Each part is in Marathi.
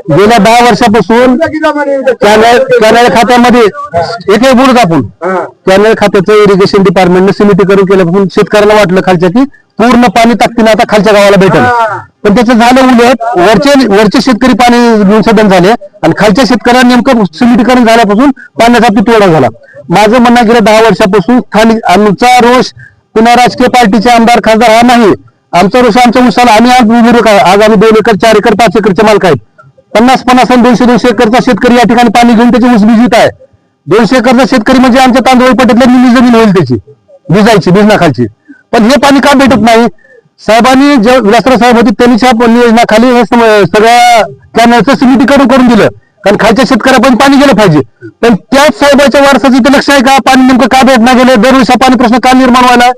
गेल्या 10 वर्षापासून कॅनल खात्यामध्ये एकही बोलत आपण कॅनल खात्याचं इरिगेशन डिपार्टमेंटने सिमेंटीकरण केल्यापासून शेतकऱ्याला वाटलं खालच्या की पूर्ण पाणी ताकदीनं आता खालच्या गावाला भेटेल, पण त्याचं झालं उलट. वरचे शेतकरी पाणी संशोधन झाले आणि खालच्या शेतकऱ्यांना नेमकं सिमेंटीकरण झाल्यापासून पाण्याचा पितोडा झाला. माझं म्हणणं गेल्या 10 वर्षापासून स्थानिक आमचा रोष पुन्हा राजकीय पार्टीचे आमदार खासदार हा नाही. आमचा रोष आमच्या उसाला आम्ही आज आम्ही 2 एकर 4 एकर 5 एकरचे मालक आहेत. 50-50 आणि 200-200 एकरचा शेतकरी या ठिकाणी पाणी घेऊन त्याची ऊस भिजत आहे. 200 एकरचा शेतकरी म्हणजे आमच्या तांदूळ पट्ट्यातल्या निम्मी जमीन होईल त्याची भिजायची भिजनाखालची. पण हे पाणी का भेटत नाही? साहेबांनी जे विलासराव साहेब होते त्यांनी योजनाखाली हे सगळ्या कॅनलचं सिमेंटीकरण करून दिलं, कारण खालच्या शेतकऱ्यापर्यंत पाणी गेलं पाहिजे. पण त्याच साहेबाच्या वारसाचं इथे लक्ष आहे का? पाणी नेमकं का भेटणार गेले? दरवर्षी पाणी प्रश्न का निर्माण व्हायला?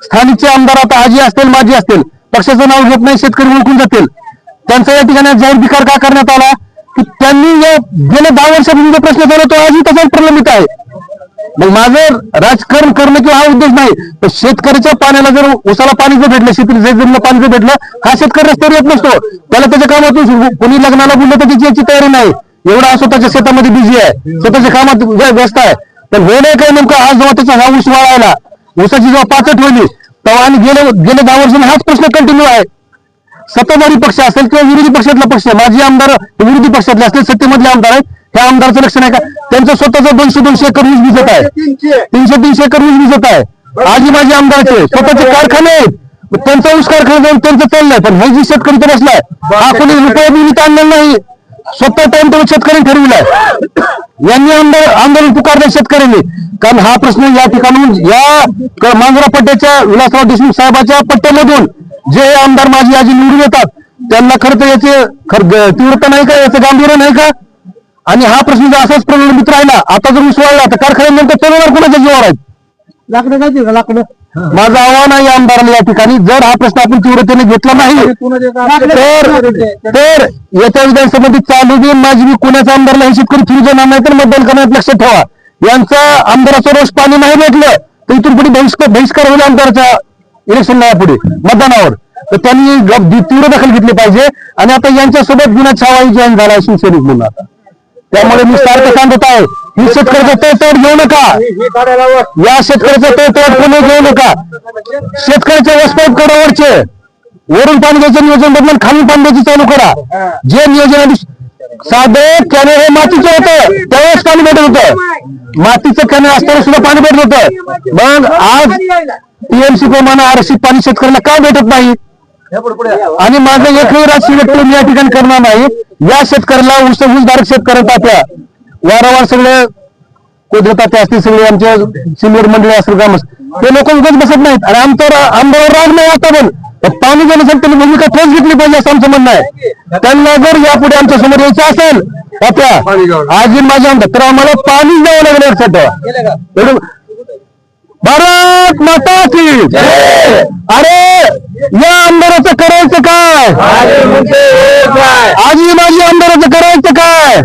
स्थानिकचे आमदार आता आजी असतील माजी असतील पक्षाचं नाव घेत नाही, शेतकरी ओळखून जातील. त्यांचा या ठिकाणी जाहीर धिक्कार का करण्यात आला की त्यांनी गेल्या 10 वर्षापासून जो प्रश्न झाला तो आजही तसाच प्रलंबित आहे. मग माझं राजकारण करणं किंवा हा उद्देश नाही, तर शेतकऱ्याच्या पाण्याला जर उसाला पाणी जर भेटलं, शेतीला जमिनीला पाणी जर भेटलं, हा शेतकरी रस्त्यावर येत नसतो. त्याला त्याच्या कामातून कोणी लग्नाला बोललं तर त्याची याची तयारी नाही, एवढा स्वतःच्या शेतामध्ये बिझी आहे, स्वतःच्या कामात व्यस्त आहे. पण हे नाही काय नेमकं आज जेव्हा त्याचा हा ऊस वाळायला ऊसाची जेव्हा पाचट होली तेव्हा आणि गेले 10 वर्षांनी हाच प्रश्न कंटिन्यू आहे. सत्ताधारी पक्ष असेल किंवा विरोधी पक्षातला पक्ष, माझे आमदार विरोधी पक्षातले असतील सत्तेमधले आमदार आहेत, त्या आमदारचं लक्ष नाही का? त्यांचं स्वतःचं 200-200 एकर ऊस भिजत आहे, 300-300 एकर ऊस भिजत आहे. आजी माझे आमदारचे स्वतःचे कारखाने आहेत, त्यांचा ऊस कारखाना जाऊन त्यांचं चाललंय. पण हे जी शेतकरी तर बसलाय हा कोणी रुपये बिनीत आणलेला नाही, स्वतः टाइम टेबल शेतकऱ्यांनी ठरविलाय. यांनी आंदोलन पुकारले शेतकऱ्यांनी, कारण हा प्रश्न या ठिकाणून या मांजरा पट्ट्याच्या विलासराव देशमुख साहेबाच्या पट्ट्यामधून जे आमदार माझी आजी निवडून येतात त्यांना खरं तर याचे तीव्रता नाही का, याचं गांभीर्य नाही का? आणि हा प्रश्न जर असाच प्रलंबित राहिला, आता जर ऊस वाढला तर कारखान्यानंतर तरुणावर कोणाच्या जीवावर आहेत? लाकडं जायचे का लाकडं? माझं आव्हान आहे आमदारांना या ठिकाणी, जर हा प्रश्न आपण तीव्रतेने घेतला नाही तर येत्या विधानसभेत चालू देऊन माझी मी कोणाचा आमदारला हे शेतकरी फिरू देणार नाही, तर मतदान करण्यात लक्षात ठेवा. यांचा आमदाराचा रोष पाणी नाही भेटलं तर इथून पुढे बहिष्कार होईल आमदाराच्या इलेक्शन पुढे मतदानावर. तर त्यांनी तीव्र दखल घेतली पाहिजे. आणि आता यांच्यासोबत गुन्हा छावाई जॉईन झाला शिवसैनिक म्हणून. आता त्यामुळे मी सारखं सांगत आहे, ही शेतकऱ्याचा तोड घेऊ नका, या शेतकऱ्याचा तोड कोणी घेऊ नका. शेतकऱ्याच्या वसपाट कडावरचे वरून पाणी द्यायचं नियोजन बदलून खाली पाणी द्यायचं चालू करा. जे नियोजन साधं कॅनल हे मातीचं होतं त्यावेळेस पाणी भेटत होतं, मातीचं कॅनल असताना सुद्धा पाणी भेटत होतं. मग आज टीएमसी प्रमाणे आरक्षित पाणी शेतकऱ्याला का भेटत नाही? आणि माझं एकही राजकीय व्यक्ती या ठिकाणी करणार नाही. या शेतकऱ्याला ऊसधारक शेतकऱ्या तात्या वारंवार सगळे कोदरे तात्या असतील, सगळे आमच्या सिनियर मंडळी असेल ग्रामस्थ, ते लोक उगाच बसत नाहीत. आणि आमदार राग नाही आता, पण पाणी देण्यासाठी त्यांनी भूमिका ठोस घेतली पाहिजे असं आमचं म्हणणं आहे. त्यांना जर यापुढे आमच्या समोर यायचं असेल तात्या आजी माझ्या आमदार, तर आम्हाला पाणी द्यावं लागलं लक्षात ठेवा. भारत माता की अरे या आमदाराचं करायचं काय? आजी माझी आमदाराचं करायचं काय?